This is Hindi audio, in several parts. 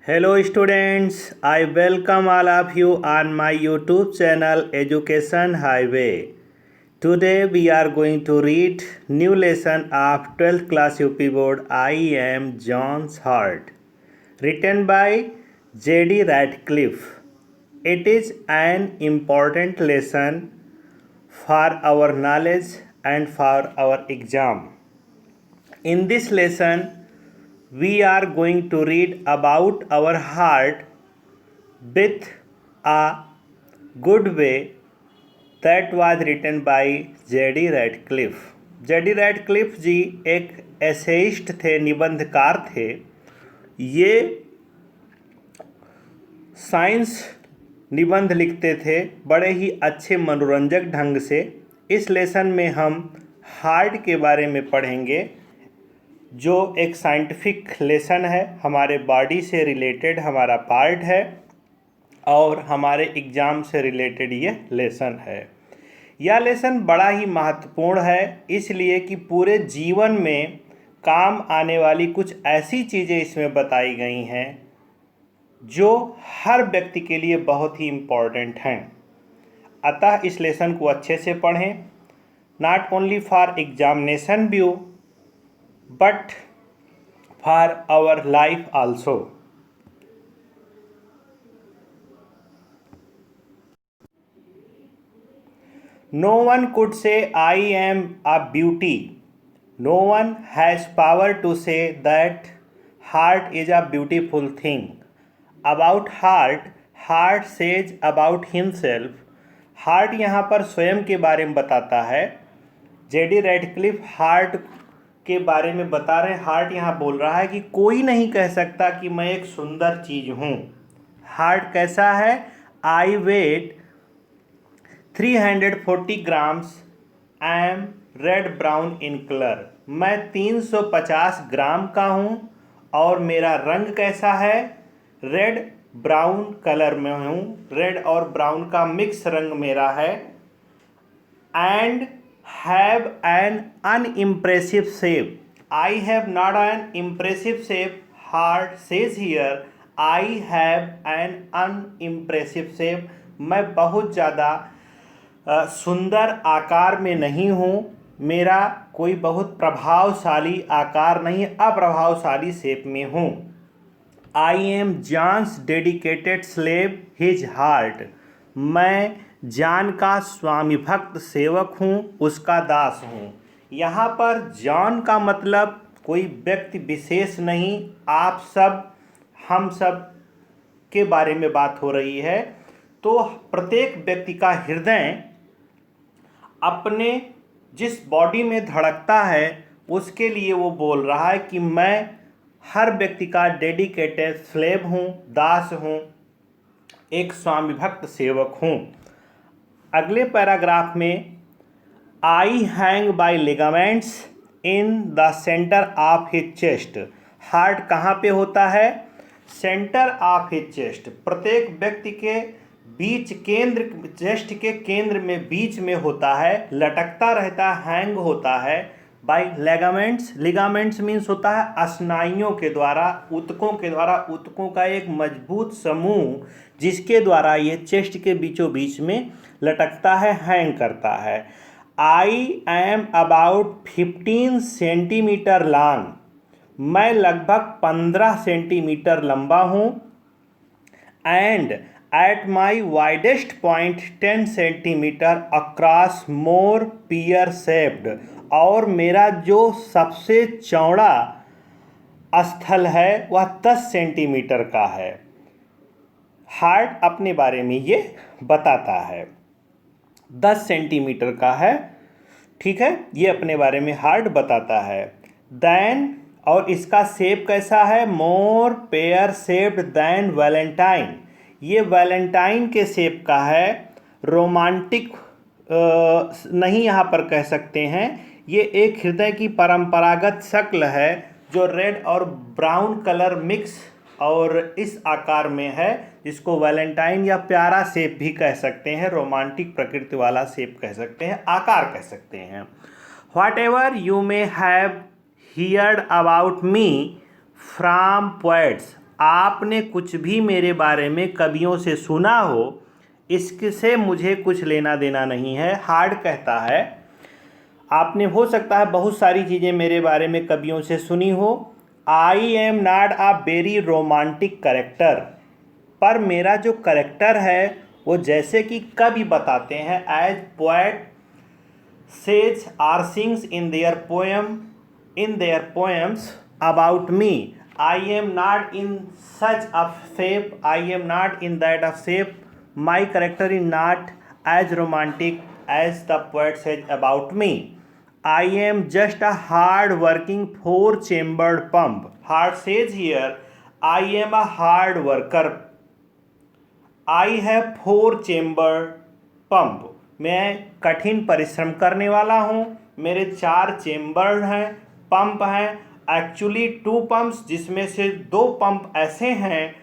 Hello students, I welcome all of you on my YouTube channel Education Highway. Today we are going to read new lesson of 12th class UP board I Am John's Heart, written by J.D. Radcliffe. It is an important lesson for our knowledge and for our exam. In this lesson, we are going to read about our heart with a good way that was written by J.D. Radcliffe. J.D. Radcliffe जी एक एसेइस्ट थे, निबंधकार थे। ये साइंस निबंध लिखते थे बड़े ही अच्छे मनोरंजक ढंग से। इस लेसन में हम हार्ट के बारे में पढ़ेंगे, जो एक साइंटिफिक लेसन है, हमारे बॉडी से रिलेटेड हमारा पार्ट है और हमारे एग्ज़ाम से रिलेटेड ये लेसन है। यह लेसन बड़ा ही महत्वपूर्ण है, इसलिए कि पूरे जीवन में काम आने वाली कुछ ऐसी चीज़ें इसमें बताई गई हैं जो हर व्यक्ति के लिए बहुत ही इम्पोर्टेंट हैं। अतः इस लेसन को अच्छे से पढ़ें, not only for examination view but for our life also. No one could say I am a beauty. No one has power to say that heart is a beautiful thing. About heart, heart says about himself. Heart यहाँ पर स्वयं के बारे में बताता है। जेडी रैडक्लिफ हार्ट के बारे में बता रहे हैं। हार्ट यहाँ बोल रहा है कि कोई नहीं कह सकता कि मैं एक सुंदर चीज़ हूँ। हार्ट कैसा है? I weight 340 grams, I am red brown in colour. मैं 350 ग्राम का हूँ और मेरा रंग कैसा है? रेड ब्राउन कलर में हूँ। रेड और ब्राउन का मिक्स रंग मेरा है। And have an unimpressive shape. I have not an impressive shape. Heart says here, I have an unimpressive shape. मैं बहुत ज़्यादा सुंदर आकार में नहीं हूँ। मेरा कोई बहुत प्रभावशाली आकार नहीं, अप्रभावशाली शेप में हूँ। I am John's dedicated slave, his heart. मैं जॉन का स्वामी भक्त सेवक हूँ, उसका दास हूँ। यहाँ पर जॉन का मतलब कोई व्यक्ति विशेष नहीं, आप सब, हम सब के बारे में बात हो रही है। तो प्रत्येक व्यक्ति का हृदय अपने जिस बॉडी में धड़कता है उसके लिए वो बोल रहा है कि मैं हर व्यक्ति का डेडिकेटेड स्लेव हूँ, दास हूँ, एक स्वामी भक्त सेवक हूँ। अगले पैराग्राफ में I hang bye ligaments in the centre of his chest. Heart कहाँ पे होता है? Centre of his chest. प्रत्येक व्यक्ति के बीच केंद्र, चेस्ट के केंद्र में बीच में होता है, लटकता रहता है, हैंग होता है बाय लिगामेंट्स। लिगामेंट्स मीन्स होता है स्नायुओं के द्वारा, ऊतकों के द्वारा। ऊतकों का एक मजबूत समूह जिसके द्वारा ये चेस्ट के बीचों बीच में लटकता है, हैंग करता है। I am about 15 centimetre long. मैं लगभग 15 सेंटीमीटर लंबा हूँ। And at my widest point 10 centimetre across more pear shaped. और मेरा जो सबसे चौड़ा स्थल है वह 10 सेंटीमीटर का है। हार्ट अपने बारे में ये बताता है, 10 सेंटीमीटर का है, ठीक है, ये अपने बारे में हार्ट बताता है। दैन, और इसका शेप कैसा है? मोर पेयर शेप्ड दैन वैलेंटाइन। ये वैलेंटाइन के शेप का है, रोमांटिक नहीं यहाँ पर कह सकते हैं। ये एक हृदय की परंपरागत शक्ल है जो रेड और ब्राउन कलर मिक्स और इस आकार में है, जिसको वैलेंटाइन या प्यारा शेप भी कह सकते हैं, रोमांटिक प्रकृति वाला शेप कह सकते हैं, आकार कह सकते हैं। What ever you may have heard about me from poets, आपने कुछ भी मेरे बारे में कवियों से सुना हो, इससे मुझे कुछ लेना देना नहीं है। हार्ड कहता है आपने हो सकता है बहुत सारी चीज़ें मेरे बारे में कवियों से सुनी हो। आई am not a very romantic character, पर मेरा जो करेक्टर है वो जैसे कि कवि बताते हैं, as poet says or sings in their poems about me, I am not in such a shape, I am not in that of shape, my character is not as romantic as the poet says about me. I am just a hard working four chambered pump. Hard says here, I am a hard worker. I have four chamber pump. मैं कठिन परिश्रम करने वाला हूँ। मेरे 4 चेम्बर हैं, पंप हैं। एक्चुअली 2 पंप्स, जिसमें से 2 पंप ऐसे हैं,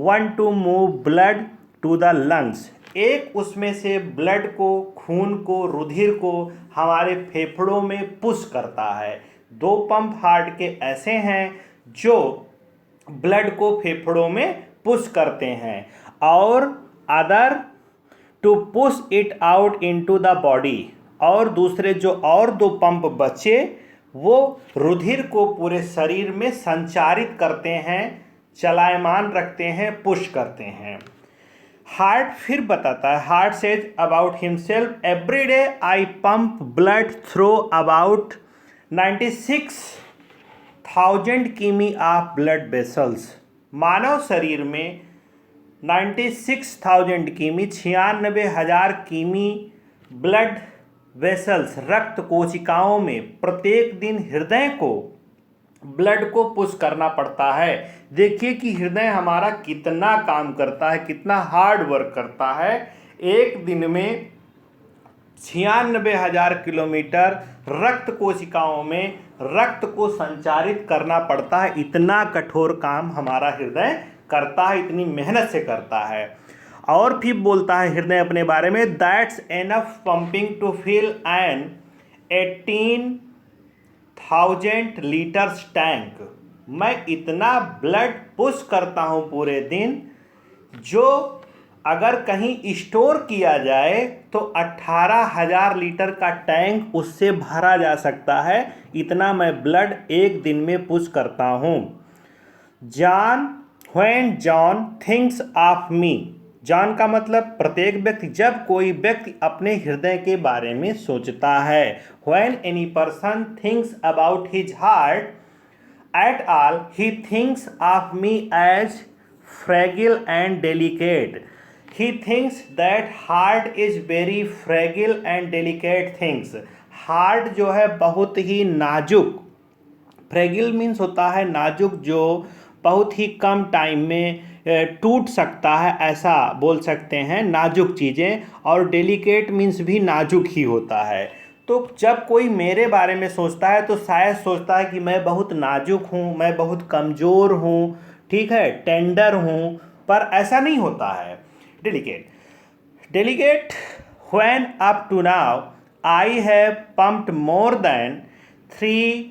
1 to move blood to the lungs. एक उसमें से ब्लड को, खून को, रुधिर को हमारे फेफड़ों में पुश करता है। 2 पंप हार्ट के ऐसे हैं जो ब्लड को फेफड़ों में पुश करते हैं, और other to push it out into the body. और दूसरे जो और 2 पंप बचे वो रुधिर को पूरे शरीर में संचारित करते हैं, चलायमान रखते हैं, पुश करते हैं। हार्ट फिर बताता है, heart says about himself, every day I pump blood through about 96,000 किमी ऑफ ब्लड वेसल्स। मानव शरीर में 96,000 किमी, 96,000 किमी ब्लड वेसल्स, रक्त कोशिकाओं में प्रत्येक दिन हृदय को, ब्लड को पुश करना पड़ता है। देखिए कि हृदय हमारा कितना काम करता है, कितना हार्ड वर्क करता है। एक दिन में 96,000 किलोमीटर रक्त कोशिकाओं में रक्त को संचारित करना पड़ता है। इतना कठोर काम हमारा हृदय करता है, इतनी मेहनत से करता है। और फिर बोलता है हृदय अपने बारे में, that's enough pumping to fill an 18,000 litres tank. मैं इतना ब्लड पुश करता हूँ पूरे दिन, जो अगर कहीं स्टोर किया जाए तो 18,000 लीटर का टैंक उससे भरा जा सकता है। इतना मैं ब्लड एक दिन में पुश करता हूँ। When John thinks of me, John का मतलब प्रत्येक व्यक्ति, जब कोई व्यक्ति अपने हृदय के बारे में सोचता है। When any person thinks about his heart at all, he thinks of me as fragile and delicate. He thinks that heart is very fragile and delicate things. Heart जो है बहुत ही नाजुक, फ्रैगिल मीन्स होता है नाजुक, जो बहुत ही कम टाइम में टूट सकता है, ऐसा बोल सकते हैं, नाजुक चीज़ें। और डेलिकेट मीन्स भी नाजुक ही होता है। तो जब कोई मेरे बारे में सोचता है तो शायद सोचता है कि मैं बहुत नाजुक हूँ, मैं बहुत कमज़ोर हूँ, ठीक है, टेंडर हूँ, पर ऐसा नहीं होता है। Delicate when up to now I have pumped more than 3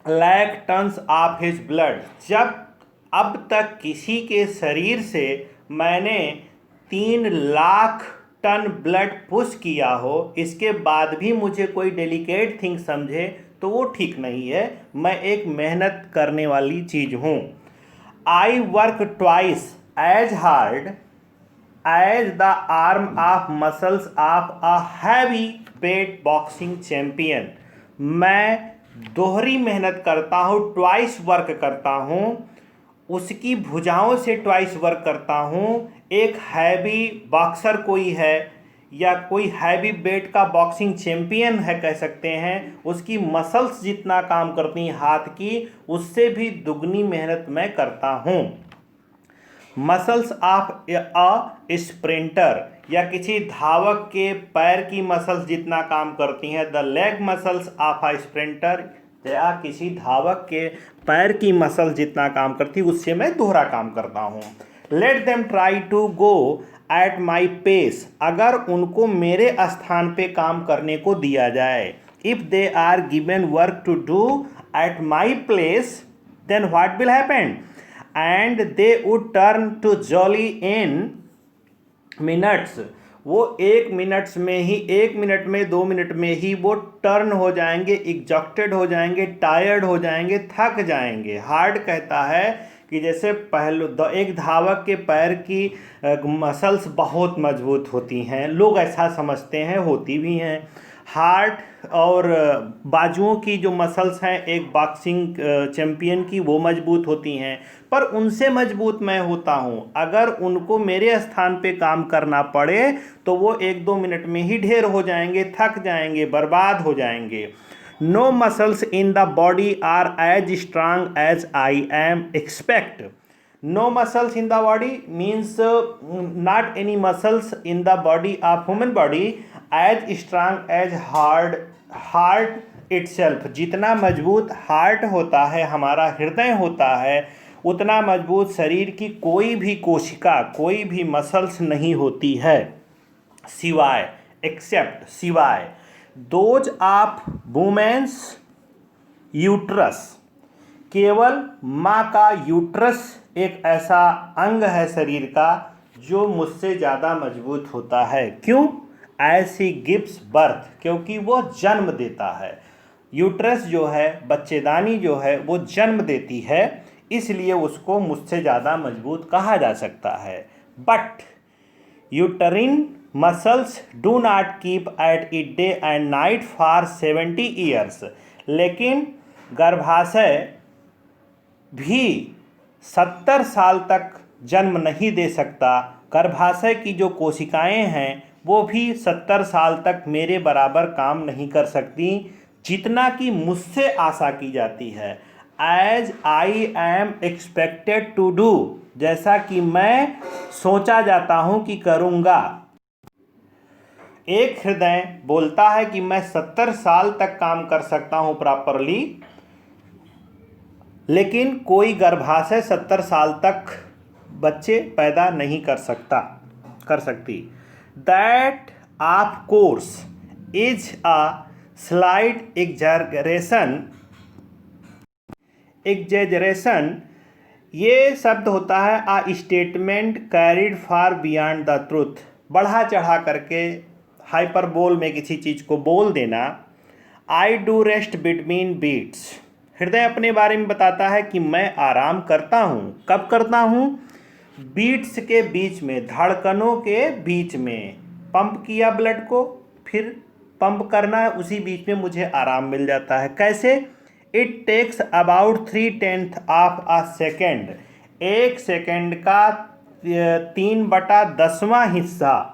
lakh tons of his blood. जब अब तक किसी के शरीर से मैंने 3 लाख टन ब्लड पुश किया हो, इसके बाद भी मुझे कोई डेलिकेट थिंग समझे तो वो ठीक नहीं है। मैं एक मेहनत करने वाली चीज़ हूँ। I work twice as hard as the arm of muscles of a heavy weight boxing champion. मैं दोहरी मेहनत करता हूँ, ट्वाइस वर्क करता हूँ, उसकी भुजाओं से ट्वाइस वर्क करता हूँ। एक हैवी बॉक्सर कोई है या कोई हैवी वेट का बॉक्सिंग चैम्पियन है कह सकते हैं, उसकी मसल्स जितना काम करती हैं हाथ की, उससे भी दुगनी मेहनत मैं करता हूँ। मसल्स ऑफ अ स्प्रिंटर, या किसी धावक के पैर की मसल्स जितना काम करती हैं, the leg muscles of a sprinter, या किसी धावक के पैर की मसल जितना काम करती है, उससे मैं दोहरा काम करता हूँ। Let them try to go at my pace, अगर उनको मेरे स्थान पे काम करने को दिया जाए। If they are given work to do at my place, then what will happen, and they would turn to jolly in minutes. वो 1 मिनट में ही, 1 मिनट में, 2 मिनट में ही वो टर्न हो जाएंगे, एग्जॉस्टेड हो जाएंगे, टायर्ड हो जाएंगे, थक जाएंगे। हार्ट कहता है कि जैसे एक धावक के पैर की मसल्स बहुत मजबूत होती हैं, लोग ऐसा समझते हैं, होती भी हैं। हार्ट और बाजुओं की जो मसल्स हैं एक बॉक्सिंग चैंपियन की, वो मजबूत होती हैं, पर उनसे मजबूत मैं होता हूँ। अगर उनको मेरे स्थान पे काम करना पड़े तो वो 1-2 मिनट में ही ढेर हो जाएंगे, थक जाएंगे, बर्बाद हो जाएंगे। No muscles in the body are as strong as I am expect. No muscles in the body means not any muscles in the body of human body as strong as heart itself। जितना मजबूत हार्ट होता है, हमारा हृदय होता है, उतना मजबूत शरीर की कोई भी कोशिका, कोई भी मसल्स नहीं होती है, सिवाय दोज ऑफ वुमेन्स यूट्रस। केवल माँ का यूट्रस एक ऐसा अंग है शरीर का जो मुझसे ज़्यादा मजबूत होता है। क्यों? एज ही गिव्स बर्थ, क्योंकि वो जन्म देता है। यूट्रस जो है, बच्चेदानी जो है, वो जन्म देती है, इसलिए उसको मुझसे ज़्यादा मजबूत कहा जा सकता है। But uterine muscles do not keep at it day and night for 70 years. लेकिन गर्भाशय भी 70 साल तक जन्म नहीं दे सकता। गर्भाशय की जो कोशिकाएं हैं वो भी 70 साल तक मेरे बराबर काम नहीं कर सकती, जितना कि मुझसे आशा की जाती है। As I am expected to do, जैसा कि मैं सोचा जाता हूँ कि करूँगा। एक हृदय बोलता है कि मैं 70 साल तक काम कर सकता हूँ प्रॉपरली, लेकिन कोई गर्भाशय 70 साल तक बच्चे पैदा नहीं कर सकती। That of course is a slight exaggeration. ये शब्द होता है a statement carried far beyond the truth. बढ़ा चढ़ा करके हाइपरबोल में किसी चीज़ को बोल देना। I do rest between beats. हृदय अपने बारे में बताता है कि मैं आराम करता हूँ। कब करता हूँ? बीट्स के बीच में, धड़कनों के बीच में। पंप किया ब्लड को, फिर पंप करना है, उसी बीच में मुझे आराम मिल जाता है। कैसे? It takes about 3/10 of a second. 1 second का 3/10वां हिस्सा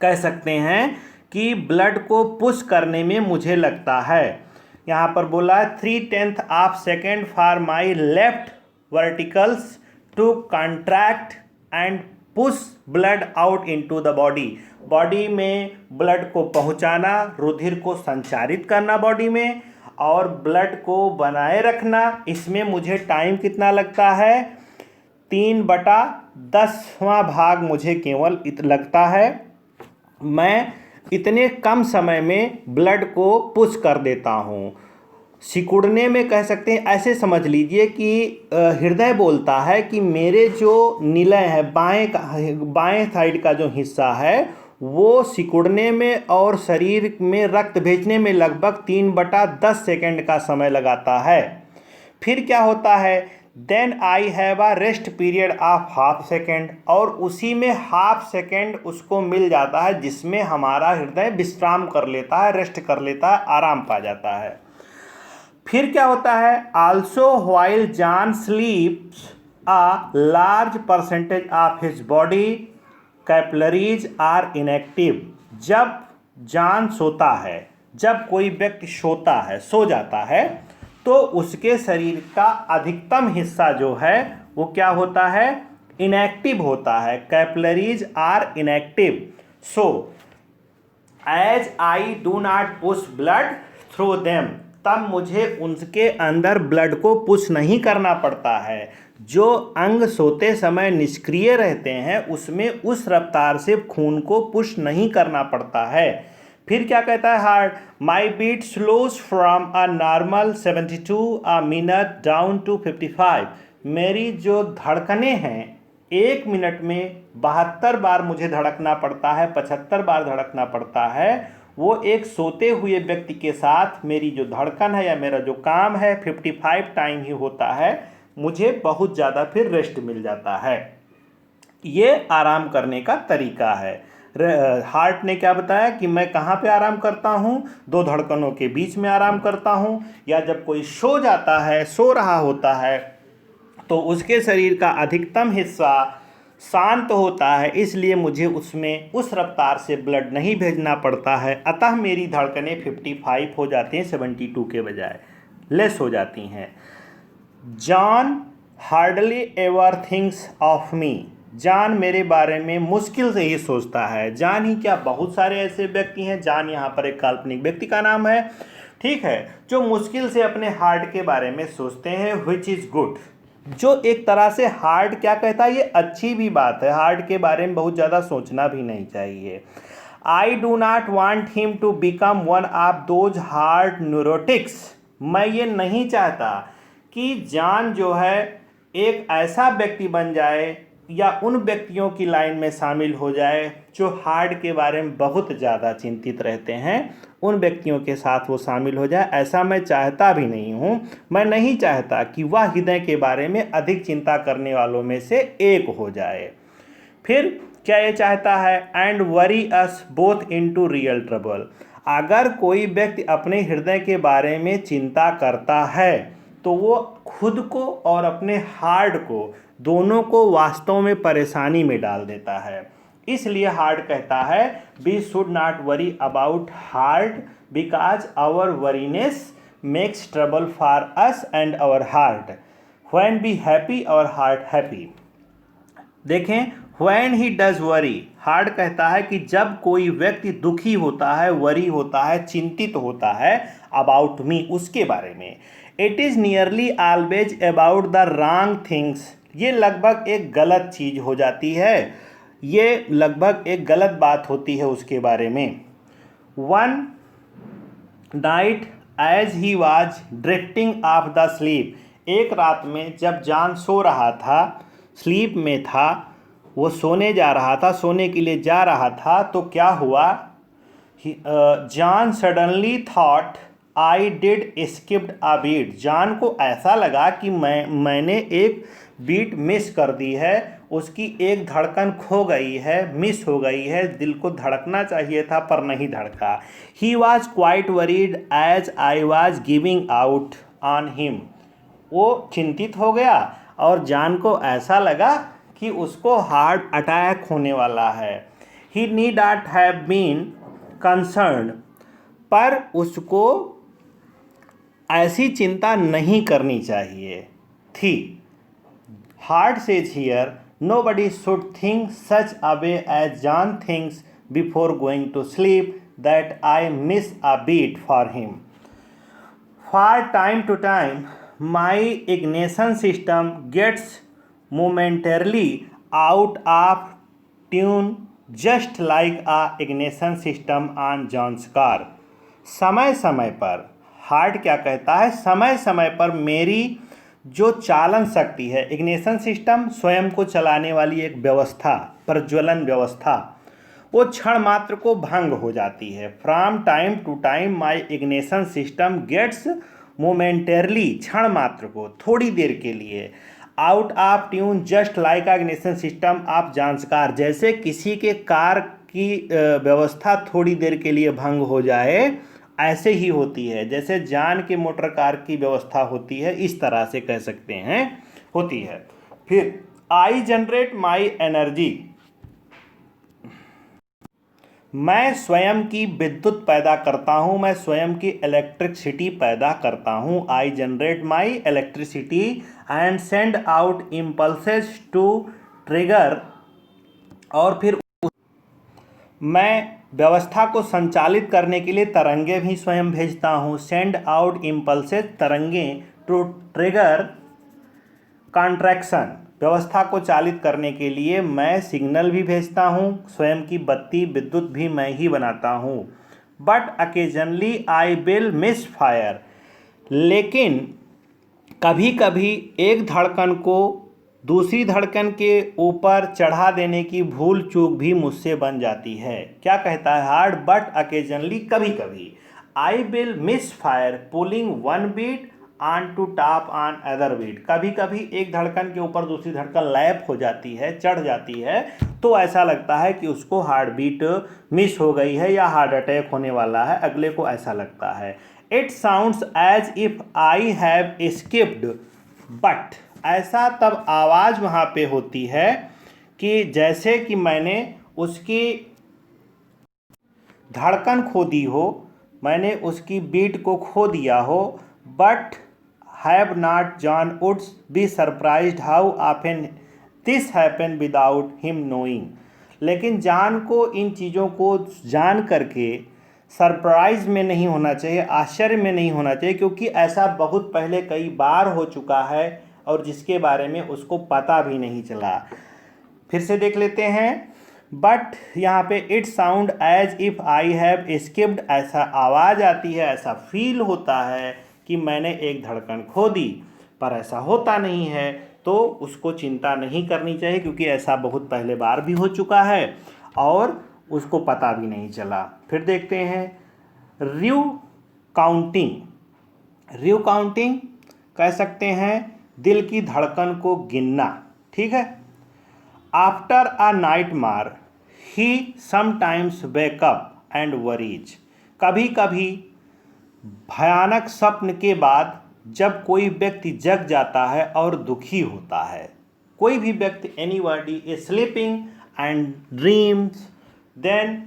कह सकते हैं कि ब्लड को पुश करने में मुझे लगता है। यहाँ पर बोला है 3/10 of second for my left verticals to contract and push blood out into the body. Body में ब्लड को पहुँचाना, रुधिर को संचारित करना बॉडी में, और ब्लड को बनाए रखना, इसमें मुझे टाइम कितना लगता है? 3/10वां भाग मुझे केवल लगता है। मैं इतने कम समय में ब्लड को पुश कर देता हूँ। सिकुड़ने में कह सकते हैं, ऐसे समझ लीजिए कि हृदय बोलता है कि मेरे जो निलय है, बाएं साइड का जो हिस्सा है, वो सिकुड़ने में और शरीर में रक्त भेजने में लगभग 3/10 सेकेंड का समय लगाता है। फिर क्या होता है? Then I have a rest period of half second, और उसी में हाफ सेकेंड उसको मिल जाता है, जिसमें हमारा हृदय विश्राम कर लेता है, रेस्ट कर लेता है, आराम पा जाता है। फिर क्या होता है? Also while John sleeps a large percentage of his body capillaries are inactive. जब जॉन सोता है, जब कोई व्यक्ति सोता है, सो जाता है, तो उसके शरीर का अधिकतम हिस्सा जो है वो क्या होता है? इनएक्टिव होता है। Capillaries are inactive. So as I do not push blood through them, तब मुझे उनके अंदर ब्लड को पुश नहीं करना पड़ता है। जो अंग सोते समय निष्क्रिय रहते हैं उसमें उस रफ्तार से खून को पुश नहीं करना पड़ता है। फिर क्या कहता है heart? My beat slows from a normal 72 a minute down to 55। मेरी जो धड़कनें हैं 1 मिनट में 72 बार मुझे धड़कना पड़ता है, 75 बार धड़कना पड़ता है, वो एक सोते हुए व्यक्ति के साथ मेरी जो धड़कन है या मेरा जो काम है 55 टाइम ही होता है, मुझे बहुत ज़्यादा फिर रेस्ट मिल जाता है। ये आराम करने का तरीका है। हार्ट ने क्या बताया कि मैं कहाँ पे आराम करता हूँ, 2 धड़कनों के बीच में आराम करता हूँ, या जब कोई सो जाता है, सो रहा होता है, तो उसके शरीर का अधिकतम हिस्सा शांत होता है, इसलिए मुझे उसमें उस रफ्तार से ब्लड नहीं भेजना पड़ता है, अतः मेरी धड़कनें 55 हो जाती हैं, 72 के बजाय लेस हो जाती हैं। John hardly ever thinks of me. John मेरे बारे में मुश्किल से ही सोचता है। जॉन ही क्या, बहुत सारे ऐसे व्यक्ति हैं, जॉन यहाँ पर एक काल्पनिक व्यक्ति का नाम है, ठीक है, जो मुश्किल से अपने हार्ट के बारे में सोचते हैं, विच इज़ गुड। जो एक तरह से हार्ट क्या कहता है, ये अच्छी भी बात है, हार्ट के बारे में बहुत ज़्यादा सोचना भी नहीं चाहिए। I do not want him to become one of those heart neurotics. मैं ये नहीं चाहता कि जॉन जो है एक ऐसा व्यक्ति बन जाए या उन व्यक्तियों की लाइन में शामिल हो जाए जो हार्ट के बारे में बहुत ज़्यादा चिंतित रहते हैं, उन व्यक्तियों के साथ वो शामिल हो जाए, ऐसा मैं चाहता भी नहीं हूँ। मैं नहीं चाहता कि वह हृदय के बारे में अधिक चिंता करने वालों में से एक हो जाए। फिर क्या ये चाहता है, and worry us both into real trouble. अगर कोई व्यक्ति अपने हृदय के बारे में चिंता करता है तो वो खुद को और अपने हार्ट को दोनों को वास्तव में परेशानी में डाल देता है। इसलिए हार्ट कहता है we should not worry about heart because our worriness makes trouble for us and our heart. When be happy our heart happy. देखें, when he does worry, heart कहता है कि जब कोई व्यक्ति दुखी होता है, वरी होता है, चिंतित होता है अबाउट मी, उसके बारे में, it is nearly always about the wrong things. ये लगभग एक गलत चीज़ हो जाती है, ये लगभग एक गलत बात होती है उसके बारे में। One night as he was drifting off the sleep, एक रात में जब जॉन सो रहा था, स्लीप में था, वो सोने जा रहा था, सोने के लिए जा रहा था, तो क्या हुआ, John suddenly thought I did skipped a beat. John को ऐसा लगा कि मैंने एक बीट मिस कर दी है, उसकी एक धड़कन खो गई है, मिस हो गई है, दिल को धड़कना चाहिए था पर नहीं धड़का। He was quite worried as I was giving out on him. वो चिंतित हो गया और जॉन को ऐसा लगा कि उसको हार्ट अटैक होने वाला है। He need not have been concerned, पर उसको ऐसी चिंता नहीं करनी चाहिए थी। Heart says here nobody should think such a way as John thinks before going to sleep, that I miss a beat for him. For time to time, my ignition system gets momentarily out of tune, just like a ignition system on John's car. समय समय पर, हार्ट क्या कहता है, समय समय पर मेरी जो चालन शक्ति है, इग्निशन सिस्टम स्वयं को चलाने वाली एक व्यवस्था, प्रज्वलन व्यवस्था, वो क्षण मात्र को भंग हो जाती है। From time to time my ignition system gets momentarily, क्षण मात्र को, थोड़ी देर के लिए, out of tune just like ignition system of John's car. जैसे किसी के कार की व्यवस्था थोड़ी देर के लिए भंग हो जाए, ऐसे ही होती है, जैसे जॉन के मोटर कार की व्यवस्था होती है, इस तरह से कह सकते हैं होती है। फिर आई जनरेट माई एनर्जी, मैं स्वयं की विद्युत पैदा करता हूँ, मैं स्वयं की इलेक्ट्रिसिटी पैदा करता हूँ। I generate my electricity and send out impulses to trigger, और फिर मैं व्यवस्था को संचालित करने के लिए तरंगे भी स्वयं भेजता हूँ। सेंड आउट इम्पल्सेस, तरंगें, टू ट्रिगर कॉन्ट्रैक्शन, व्यवस्था को चालित करने के लिए मैं सिग्नल भी भेजता हूँ, स्वयं की बत्ती विद्युत भी मैं ही बनाता हूँ। But occasionally I will miss fire, लेकिन कभी कभी एक धड़कन को दूसरी धड़कन के ऊपर चढ़ा देने की भूल चूक भी मुझसे बन जाती है। क्या कहता है हार्ट, बट अकेजनली, कभी कभी I will miss fire pulling one beat on to top on other beat. कभी कभी एक धड़कन के ऊपर दूसरी धड़कन लैप हो जाती है, चढ़ जाती है, तो ऐसा लगता है कि उसको हार्ट बीट मिस हो गई है या हार्ट अटैक होने वाला है, अगले को ऐसा लगता है। It sounds as if I have skipped but, ऐसा तब आवाज़ वहाँ पे होती है कि जैसे कि मैंने उसकी धड़कन खो दी हो, मैंने उसकी बीट को खो दिया हो। But have not John Woods be surprised how often this happen without him knowing. लेकिन जॉन को इन चीज़ों को जान करके सरप्राइज में नहीं होना चाहिए, आश्चर्य में नहीं होना चाहिए, क्योंकि ऐसा बहुत पहले कई बार हो चुका है और जिसके बारे में उसको पता भी नहीं चला। फिर से देख लेते हैं। बट यहाँ पे it sound as if I have skipped, ऐसा आवाज़ आती है, ऐसा फील होता है कि मैंने एक धड़कन खो दी, पर ऐसा होता नहीं है, तो उसको चिंता नहीं करनी चाहिए, क्योंकि ऐसा बहुत पहले बार भी हो चुका है और उसको पता भी नहीं चला। फिर देखते हैं रिव काउंटिंग। रिव काउंटिंग कह सकते हैं दिल की धड़कन को गिनना, ठीक है। After a nightmare he sometimes wake up and worries. कभी कभी भयानक स्वप्न के बाद जब कोई व्यक्ति जग जाता है और दुखी होता है, कोई भी व्यक्ति, anybody is sleeping and dreams, then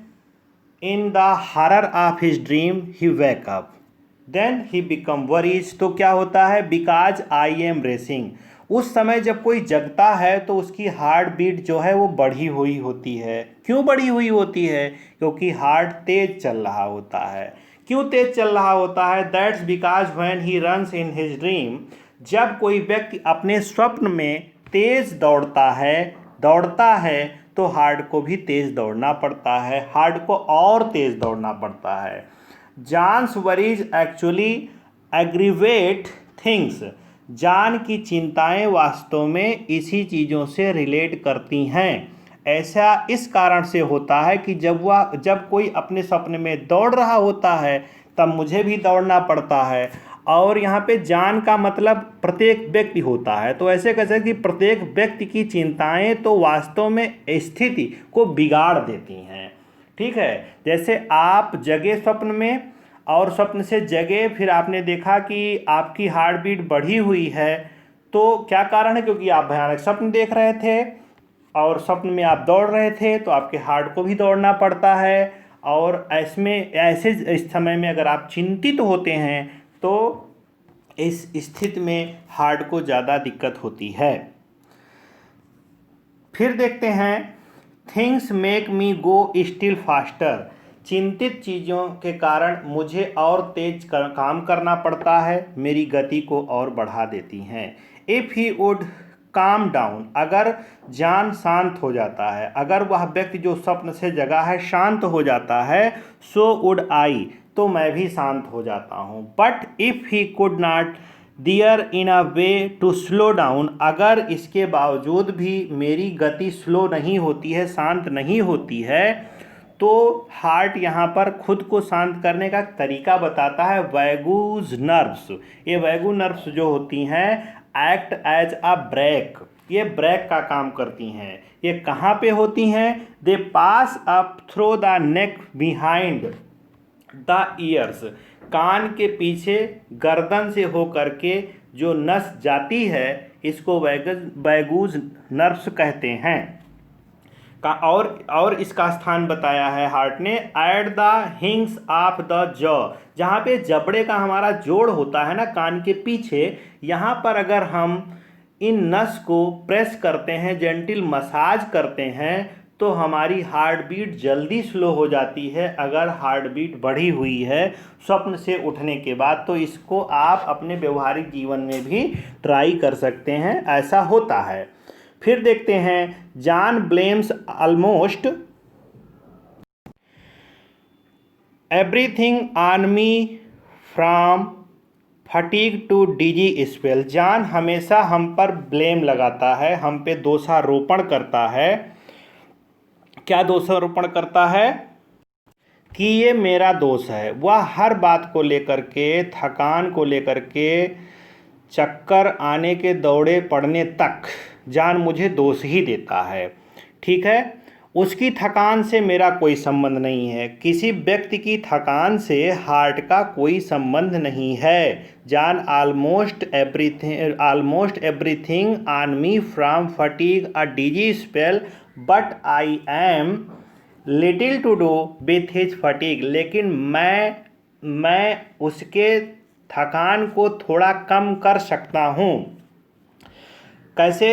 in the horror of his dream he wake up, then he become worries. तो क्या होता है, बिकॉज आई एम रेसिंग। उस समय जब कोई जगता है तो उसकी हार्ट बीट जो है वो बढ़ी हुई होती है। क्यों बढ़ी हुई होती है, क्योंकि हार्ट तेज चल रहा होता है। क्यों तेज चल रहा होता है, that's because when he runs in his dream. जब कोई व्यक्ति अपने स्वप्न में तेज दौड़ता है तो हार्ट को भी तेज दौड़ना पड़ता है, हार्ट को और तेज दौड़ना पड़ता है। John's worries actually aggravate things. John की चिंताएं वास्तव में इसी चीज़ों से रिलेट करती हैं। ऐसा इस कारण से होता है कि जब कोई अपने सपने में दौड़ रहा होता है तब मुझे भी दौड़ना पड़ता है। और यहाँ पे जान का मतलब प्रत्येक व्यक्ति होता है, तो ऐसे कैसे कि प्रत्येक व्यक्ति की चिंताएं तो वास्तव में स्थिति को बिगाड़ देती हैं, ठीक है। जैसे आप जगे स्वप्न में और स्वप्न से जगे, फिर आपने देखा कि आपकी हार्ट बीट बढ़ी हुई है, तो क्या कारण है, क्योंकि आप भयानक स्वप्न देख रहे थे और स्वप्न में आप दौड़ रहे थे, तो आपके हार्ट को भी दौड़ना पड़ता है। और ऐसे इस समय में अगर आप चिंतित होते हैं तो इस स्थिति में हार्ट को ज़्यादा दिक्कत होती है। फिर देखते हैं थिंग्स मेक मी गो स्टिल फास्टर। चिंतित चीज़ों के कारण मुझे और तेज काम करना पड़ता है, मेरी गति को और बढ़ा देती हैं। If he would calm down, अगर जान शांत हो जाता है, अगर वह व्यक्ति जो स्वप्न से जगा है शांत हो जाता है, सो वुड आई, तो मैं भी शांत हो जाता हूँ। But if he could not there in a way to slow down, अगर इसके बावजूद भी मेरी गति स्लो नहीं होती है, शांत नहीं होती है, तो हार्ट यहाँ पर खुद को शांत करने का तरीका बताता है। वैगूज नर्व्स, ये वैगू नर्व्स जो होती हैं एक्ट एज अ ब्रेक, ये ब्रेक का काम करती हैं। ये कहाँ पे होती हैं, they pass up through the neck behind the ears, कान के पीछे गर्दन से हो करके जो नस जाती है इसको वैगूज नर्व्स कहते हैं। और इसका स्थान बताया है हार्ट ने at the हिंग्स of the jaw, जहाँ पे जबड़े का हमारा जोड़ होता है ना कान के पीछे, यहाँ पर अगर हम इन नस को प्रेस करते हैं, जेंटल मसाज करते हैं, तो हमारी हार्ट बीट जल्दी स्लो हो जाती है। अगर हार्ट बीट बढ़ी हुई है स्वप्न से उठने के बाद, तो इसको आप अपने व्यवहारिक जीवन में भी ट्राई कर सकते हैं, ऐसा होता है। फिर देखते हैं John blames almost everything on me from fatigue to dizzy spell. John हमेशा हम पर ब्लेम लगाता है, हम पे दोषारोपण करता है। क्या दोषारोपण करता है? कि ये मेरा दोष है। वह हर बात को लेकर के, थकान को लेकर के, चक्कर आने के दौड़े पड़ने तक जान मुझे दोष ही देता है। ठीक है, उसकी थकान से मेरा कोई संबंध नहीं है। किसी व्यक्ति की थकान से हार्ट का कोई संबंध नहीं है। John almost everything on me from fatigue a dizzy spell, but I am little to do with his fatigue. लेकिन मैं उसके थकान को थोड़ा कम कर सकता हूँ। कैसे?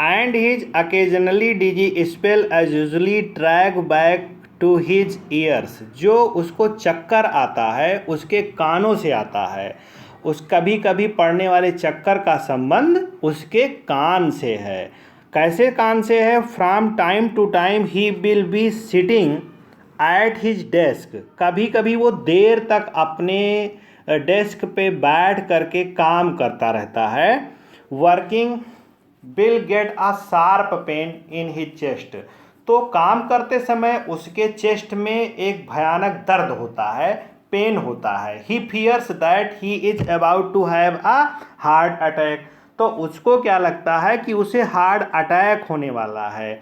And his occasionally dizzy spell as usually track back to his ears. जो उसको चक्कर आता है उसके कानों से आता है। उस कभी कभी पड़ने वाले चक्कर का संबंध उसके कान से है। कैसे कान से है? From time to time he will be sitting at his desk. कभी कभी वो देर तक अपने डेस्क पे बैठ करके काम करता रहता है। Working will get a sharp pain in his chest. तो काम करते समय उसके चेस्ट में एक भयानक दर्द होता है, पेन होता है। He fears that he is about to have a heart attack. तो उसको क्या लगता है कि उसे हार्ट अटैक होने वाला है।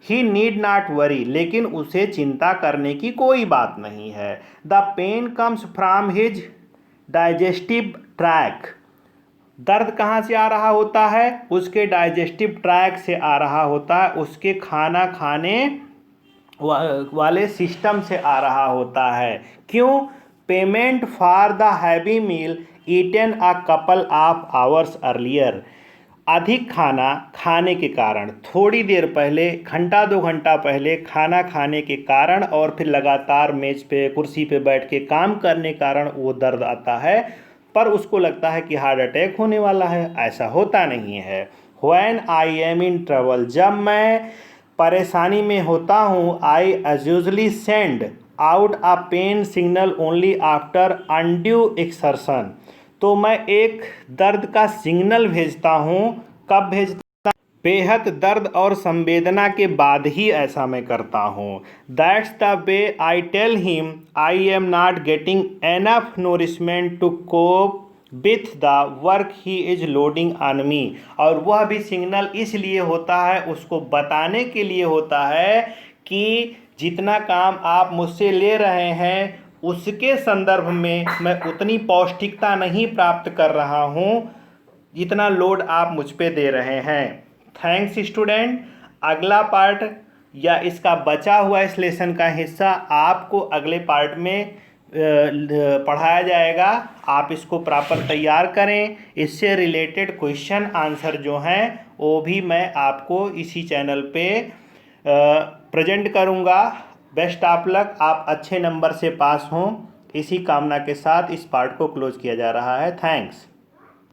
He need not worry. लेकिन उसे चिंता करने की कोई बात नहीं है। The pain comes from his digestive tract. दर्द कहाँ से आ रहा होता है? उसके डाइजेस्टिव ट्रैक से आ रहा होता है, उसके खाना खाने वाले सिस्टम से आ रहा होता है। क्यों? Payment for the heavy meal eaten a couple of hours earlier. अधिक खाना खाने के कारण, थोड़ी देर पहले, घंटा 2 घंटा पहले खाना खाने के कारण और फिर लगातार मेज पे कुर्सी पे बैठ के काम करने के कारण वो दर्द आता है। पर उसको लगता है कि हार्ट अटैक होने वाला है। ऐसा होता नहीं है। When I am in trouble. जब मैं परेशानी में होता हूँ, I edge usually send out a pain signal only after undue exertion. तो मैं एक दर्द का सिग्नल भेजता हूँ। कब भेजता? बेहद दर्द और संवेदना के बाद ही ऐसा मैं करता हूँ। That's the way I tell him I am not getting enough nourishment to cope with the work he is loading on me. और वह भी सिग्नल इसलिए होता है, उसको बताने के लिए होता है कि जितना काम आप मुझसे ले रहे हैं उसके संदर्भ में मैं उतनी पौष्टिकता नहीं प्राप्त कर रहा हूँ जितना लोड आप मुझ पे दे रहे हैं। Thanks student. अगला पार्ट या इसका बचा हुआ इस लेसन का हिस्सा आपको अगले पार्ट में पढ़ाया जाएगा। आप इसको प्रॉपर तैयार करें। इससे रिलेटेड क्वेश्चन आंसर जो हैं वो भी मैं आपको इसी चैनल पे प्रेजेंट करूंगा। Best of luck. आप अच्छे नंबर से पास हों, इसी कामना के साथ इस पार्ट को क्लोज किया जा रहा है। थैंक्स।